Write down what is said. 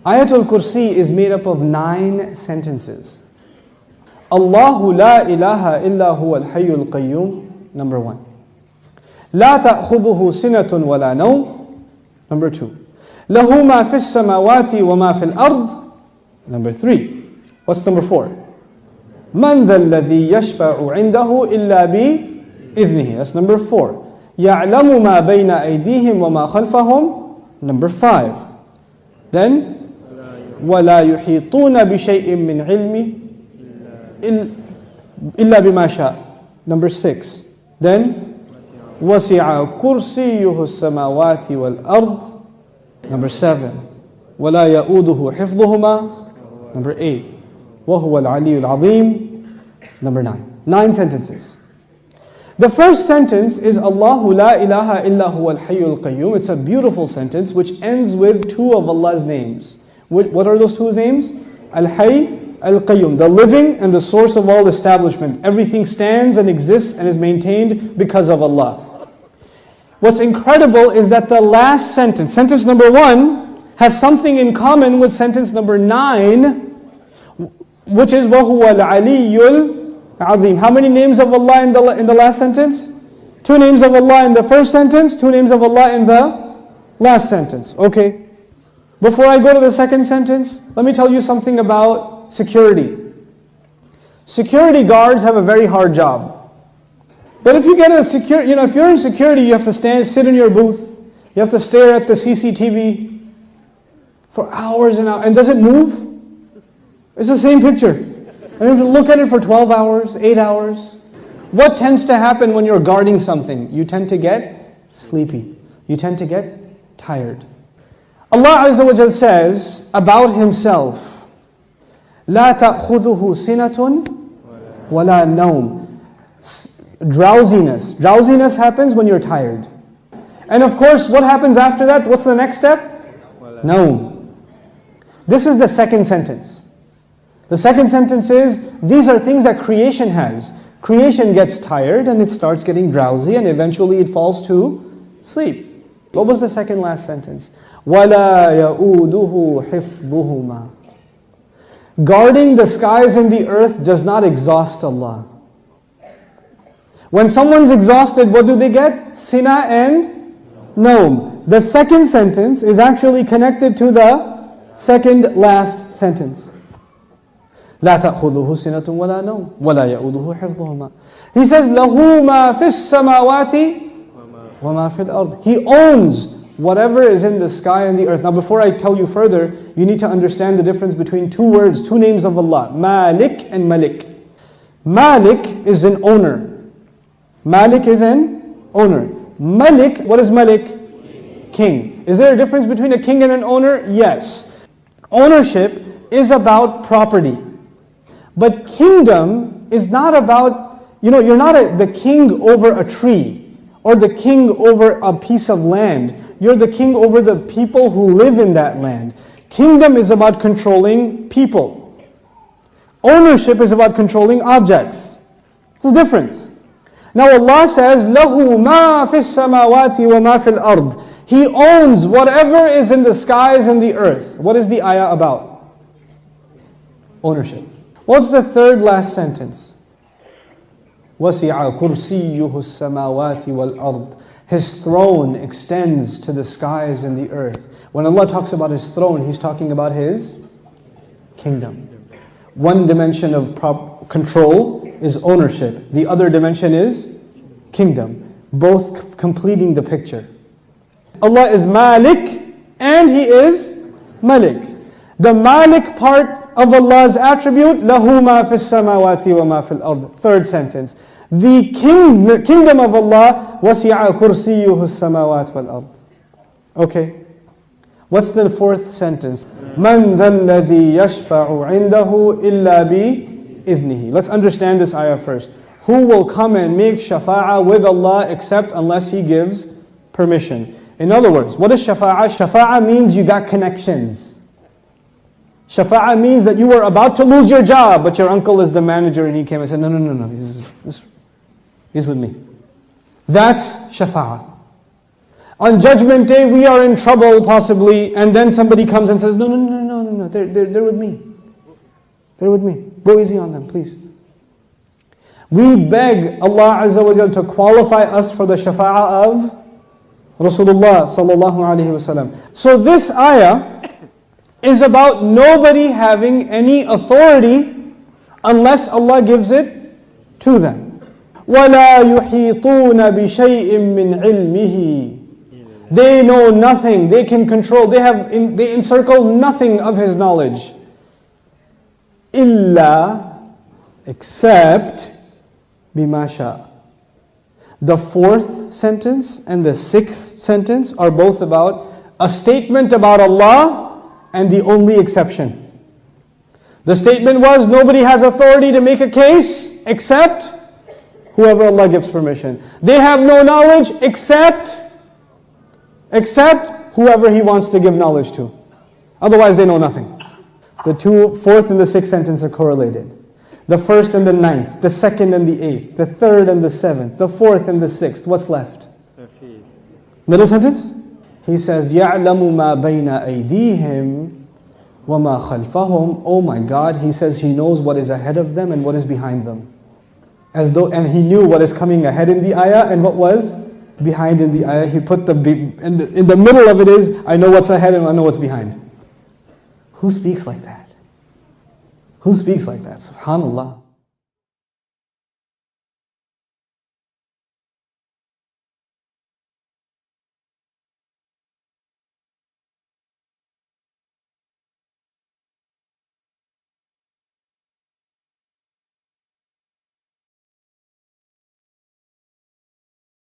Ayatul kursi is made up of 9 sentences. Allahu la ilaha illa huwa al-hayyul qayyum, number 1. La ta'khudhuhu sinatun wa la nawm, number 2. Lahu ma fis samawati wa ma fil ard, number 3. What's number 4? Man dha alladhi yashfa'u 'indahu illa bi idhnihi. That's number 4. Ya'lamu ma bayna aydihim wa ma khalfahum, number 5. Then وَلَا يُحِيطُونَ بِشَيْءٍ مِّنْ عِلْمِ إِلَّا بِمَا شَاءَ, number 6. Then وَسِعَ كُرْسِيُّهُ السَّمَاوَاتِ وَالْأَرْضِ, number 7. وَلَا يَؤُودُهُ حِفْظُهُمَا, number 8. وَهُوَ الْعَلِيُّ الْعَظِيمُ, number 9. 9 sentences. The first sentence is Allahu la ilaha illa huwa al-hayyul qayyum. It's a beautiful sentence which ends with 2 of Allah's names. What are those 2 names? Al-Hayy, Al-Qayyum, the living and the source of all establishment. Everything stands and exists and is maintained because of Allah. What's incredible is that the last sentence, sentence number 1, has something in common with sentence number 9, which is وَهُوَ الْعَلِيُّ الْعَظِيمُ. How many names of Allah in the last sentence? 2 names of Allah in the first sentence, 2 names of Allah in the last sentence. Okay. Before I go to the second sentence, let me tell you something about security. Security guards have a very hard job. But if you get if you're in security, you have to sit in your booth. You have to stare at the CCTV for hours and hours. And does it move? It's the same picture. And you have to look at it for 12 hours, 8 hours. What tends to happen when you're guarding something? You tend to get sleepy. You tend to get tired. Allah Azza wa Jal says about Himself, لا تأخذه سنة ولا نوم. Drowsiness. Drowsiness happens when you're tired. And of course, what happens after that? What's the next step? Naum. This is the second sentence. The second sentence is, these are things that creation has. Creation gets tired and it starts getting drowsy and eventually it falls to sleep. What was the second last sentence? وَلَا يَؤُودُهُ حِفْظُهُمَا. Guarding the skies and the earth does not exhaust Allah. When someone's exhausted, what do they get? Sina and Naum. The second sentence is actually connected to the second last sentence. لا تأخذه سنة ولا نوم ولا يؤوده حفظهما. He says, له ما في السماوات وما في الأرض. He owns whatever is in the sky and the earth. Now before I tell you further, you need to understand the difference between 2 words, 2 names of Allah, Malik and Malik. Malik is an owner. Malik is an owner. Malik, what is Malik? King. Is there a difference between a king and an owner? Yes. Ownership is about property. But kingdom is not about, you're not the king over a tree or the king over a piece of land. You're the king over the people who live in that land. Kingdom is about controlling people. Ownership is about controlling objects. There's a difference. Now Allah says, لَهُ مَا فِي السَّمَاوَاتِ وَمَا فِي الْأَرْضِ. He owns whatever is in the skies and the earth. What is the ayah about? Ownership. What's the third last sentence? وَسِعَ كُرْسِيُّهُ السَّمَاوَاتِ وَالْأَرْضِ. His throne extends to the skies and the earth. When Allah talks about His throne, He's talking about His kingdom. One dimension of control is ownership. The other dimension is kingdom. Both completing the picture. Allah is Malik and He is Malik. The Malik part of Allah's attribute, لَهُ مَا فِي السَّمَاوَاتِ وَمَا فِي الْأَرْضِ. Third sentence. The kingdom of Allah, وَسِعَ كُرْسِيُّهُ السَّمَاوَاتِ وَالْأَرْضِ. Okay. What's the fourth sentence? مَنْ ذَا الَّذِي يَشْفَعُ عِنْدَهُ إِلَّا بِإِذْنِهِ. Let's understand this ayah first. Who will come and make shafa'ah with Allah except unless He gives permission? In other words, what is shafa'ah? Shafa'ah means you got connections. Shafa'ah means that you were about to lose your job, but your uncle is the manager and he came and said, no, he's with me. That's shafa'ah. On Judgment Day, we are in trouble possibly, and then somebody comes and says, no, they're with me. They're with me. Go easy on them, please. We beg Allah Azza wa Jal to qualify us for the shafa'ah of Rasulullah sallallahu alaihi wasallam. So this ayah is about nobody having any authority unless Allah gives it to them. وَلَا يُحِيطُونَ بِشَيْءٍ مِّنْ عِلْمِهِ. They know nothing, they can control, they encircle nothing of His knowledge. إِلَّا, except بِمَا شَاءَ. The fourth sentence and the sixth sentence are both about a statement about Allah and the only exception. The statement was, nobody has authority to make a case except whoever Allah gives permission. They have no knowledge except whoever He wants to give knowledge to. Otherwise they know nothing. The fourth and the sixth sentence are correlated. The first and the ninth, the second and the eighth, the third and the seventh, the fourth and the sixth. What's left? Middle sentence? He says, يَعْلَمُ مَا بَيْنَ أَيْدِيهِمْ وَمَا خَلْفَهُمْ. Oh my God, He says He knows what is ahead of them and what is behind them. And He knew what is coming ahead in the ayah and what was behind in the ayah. He put in the middle of it is, I know what's ahead and I know what's behind. Who speaks like that? Who speaks like that? SubhanAllah.